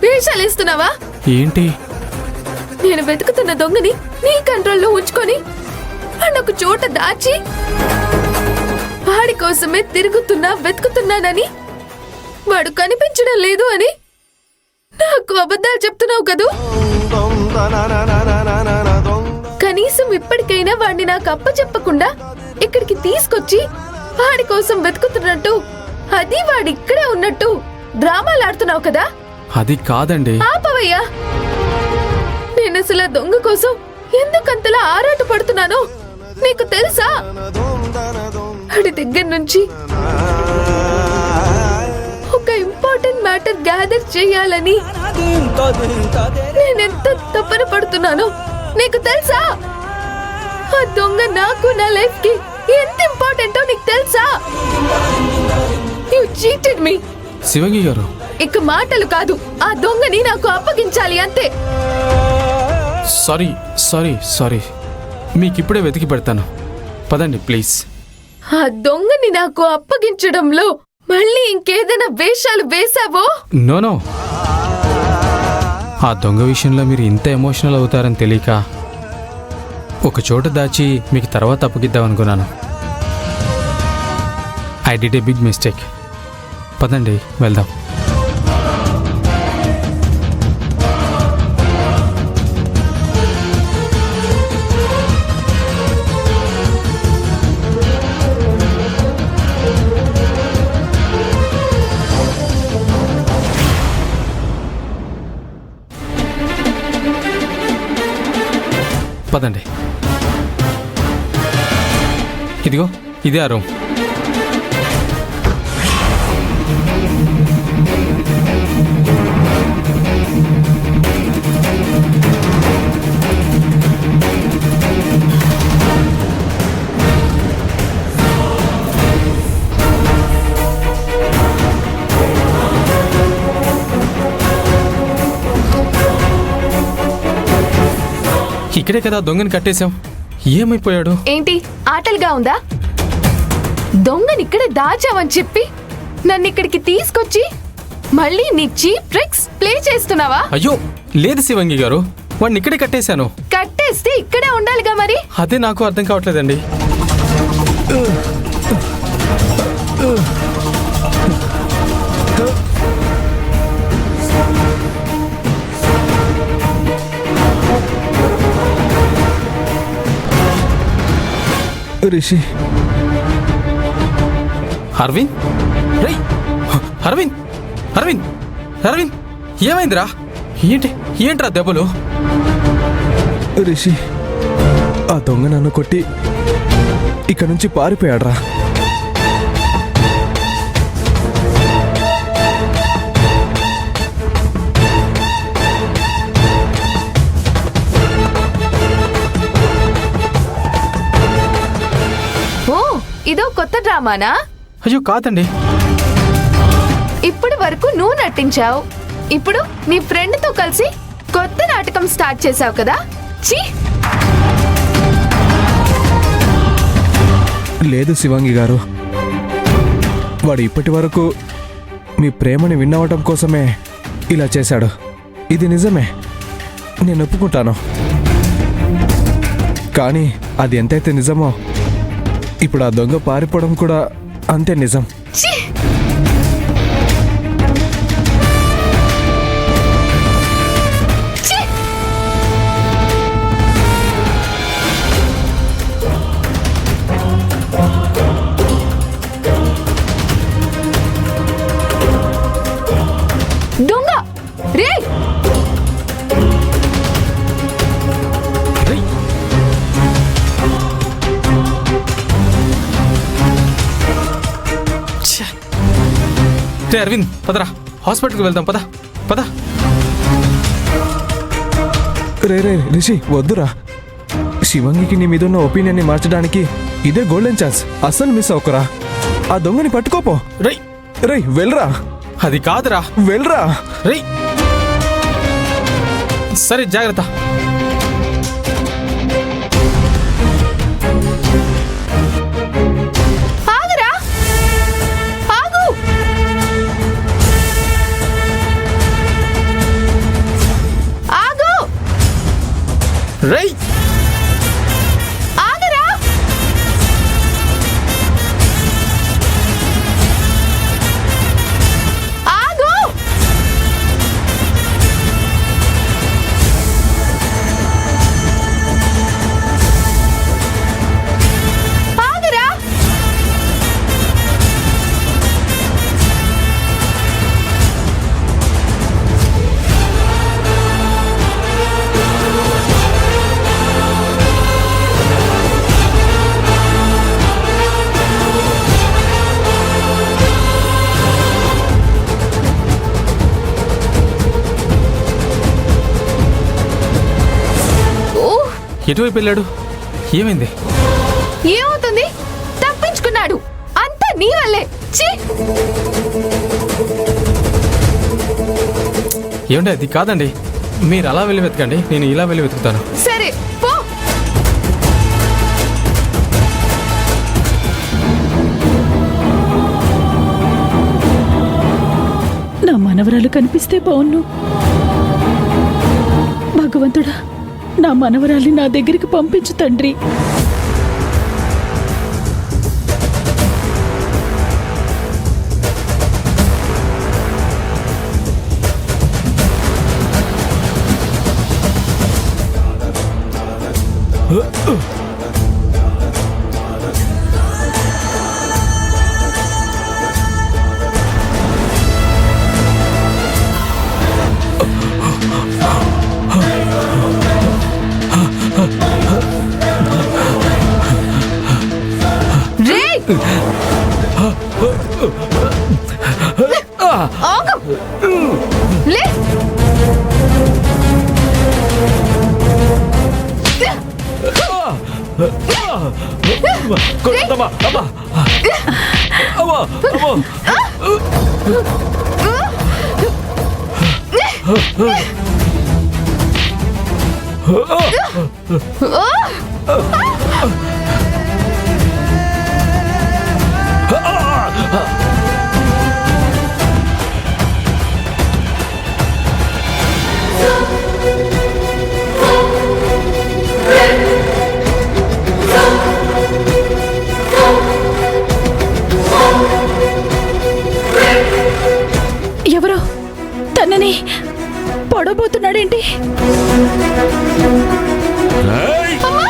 వేషాలేస్తున్నావా? ఏంటి? నేను వెతుకుతున్న దొంగని నీ కంట్రోల్లో ఉంచుకొని ఒక చోట దాచి వాడి కోసమే వెతుకుతున్నానని వాడు కనిపించడం లేదు అని నాకు అబద్ధాలు చెప్తున్నావు కదూ. కనీసం ఇప్పటికైనా వాడిని నాకు అప్పచెప్పకుండా ఇక్కడికి తీసుకొచ్చి వాడి కోసం వెతుకుతున్నట్టు, అది వాడి ఇక్కడే ఉన్నట్టు డ్రామాలు ఆడుతున్నావు కదా. అది కాదండి. ఆపవయ్యా. నేను అసలు దొంగ కోసం ఎందుకంతలా ఆరాట పడుతున్నానో నీకు తెలుసా? వాడి దగ్గర నుంచి ఒక ఇంపార్టెంట్ మ్యాటర్ గ్యాదర్ చేయాలని నేనెంత తపన పడుతున్నానో నీకు తెలుసా? ఆ దొంగ నాకు, నా లైఫ్ కి ఎంత ఇంపార్టెంటో నీకు తెలుసా? You cheated me. శివంగి గారు, ఇక మాటలు కాదు, ఆ దొంగని నాకు అప్పగించాలి అంతే. సారీ సారీ సారీ, మీకిప్పుడే వెతికి పెడతాను, పదండి ప్లీజ్. ఆ దొంగని నాకు అప్పగించడంలో మళ్ళీ ఇంకేదైనా వేషాలు వేశావో? నో, ఆ దొంగ విషయంలో మీరు ఇంత ఎమోషనల్ అవుతారని తెలియక ఒక చోట దాచి మీకు తర్వాత అప్పగిద్దామనుకున్నాను. I did a big mistake. పదండి వెళ్దాం. పదండి. ఇదిగో ఇదే ఆ రూమ్. ఇక్కడే కదా దొంగని కట్టేశాం. ఏమైపోయాడు? ఏంటి ఆటలుగా ఉందా? దొంగని ఇక్కడే దాచావని చెప్పి నన్ను ఇక్కడికి తీసుకొచ్చి మళ్ళీ నీ చీప్ ట్రిక్స్ ప్లే చేస్తున్నావా? అయ్యో లేదు శివంగి గారు, వాడిని ఇక్కడే కట్టేశాను. కట్టేస్తే ఇక్కడే ఉండాలిగా మరి. అదే నాకు అర్థం కావట్లేదండి. రిషి, అరవింద్, అరవింద్, అరవింద్, అరవింద్, ఏమైందిరా? ఏంట్రా దెబ్బలు? రిషి, ఆ దొంగ నన్ను కొట్టి ఇక్కడ నుంచి పారిపోయాడ్రా. ఇదో కొత్త డ్రామానా? అయ్యో కాదండి. ఇప్పటి వరకు నువ్వు నటించావు, ఇప్పుడు నీ ఫ్రెండ్ తో కలిసి కొత్త నాటకం స్టార్ట్ చేసావు కదా. ఛీ! లేదు శివంగి గారు, వాడు ఇప్పటి వరకు మీ ప్రేమని విన్నవటం కోసమే ఇలా చేశాడు. ఇది నిజమే, నేను ఒప్పుకుంటాను. కానీ అది ఎంతైతే నిజమో ఇప్పుడు ఆ దొంగ పారిపోవడం కూడా అంతే నిజం. దొంగ రే! అరవింద్ పదరా, హాస్పిటల్కి వెళ్దాం. పద పద. రే రిషి, వద్దురా. శివంగికి నీ మీద ఉన్న ఒపీనియన్ని మార్చడానికి ఇదే గోల్డెన్ ఛాన్స్. అస్సలు మిస్ అవ్వకురా. ఆ దొంగని పట్టుకోపో. రై వెళ్ళరా. అది కాదురా, వెళ్ళరా. రై సరే జాగ్రత్త. రై ఆగరా! ఆగు! ఆగరా! ఓ, ఎటువైపు వెళ్ళాడు? ఏమైంది? ఏమవుతుంది? తప్పించుకున్నాడు. అంతా నీ వల్లే. ఛీ! ఏమండి, అది కాదండి. మీరు అలా వెళ్ళి వెతకండి, నేను ఇలా వెళ్ళి వెతుకుతాను. సరే పో. నా మనవరాలు కనిపిస్తే బావున్ను. భగవంతుడా, నా మనవరాల్ని నా దగ్గరికి పంపించు తండ్రి. రేయ్! ఆగు! లే! ఎవరో తనని పొడబోతున్నాడేంటి? అమ్మా!